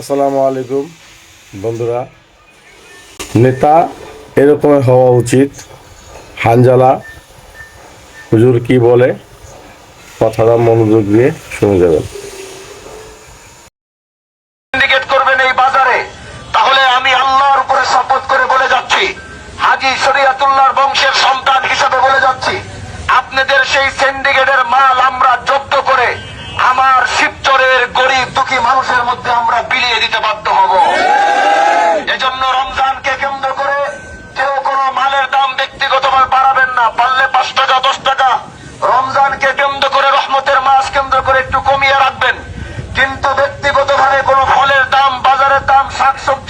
আসসালামু আলাইকুম বন্ধুরা। নেতা এরকম হওয়া উচিত। হানজালা হুজুর কি বলে কথাটা মনোযোগ দিয়ে শুনে যাবেন। সিন্ডিকেট করবেন এই বাজারে, তাহলে আমি আল্লাহর উপরে শপথ করে বলে যাচ্ছি, হাজী শরীয়তুল্লাহর বংশের সন্তান হিসেবে বলে যাচ্ছি, আপনাদের সেই সিন্ডিকেটের মাল আমরা জব্দ করে আমার শিবচরের গরিব দুঃখী মানুষের মধ্যে আমরা বিলিয়ে দিতে বাধ্য হব। এজন্য রমজানকে কেন্দ্র করে কেউ কোনো মালের দাম ব্যক্তিগতভাবে বাড়াবেন না, পারলে 5 টাকা 10 টাকা রমজানকে কেন্দ্র করে, রহমতের মাস কেন্দ্র করে একটু কমিয়ে রাখবেন। কিন্তু ব্যক্তিগতভাবে কোনো ফলের দাম, বাজারের দাম, শাকসবজি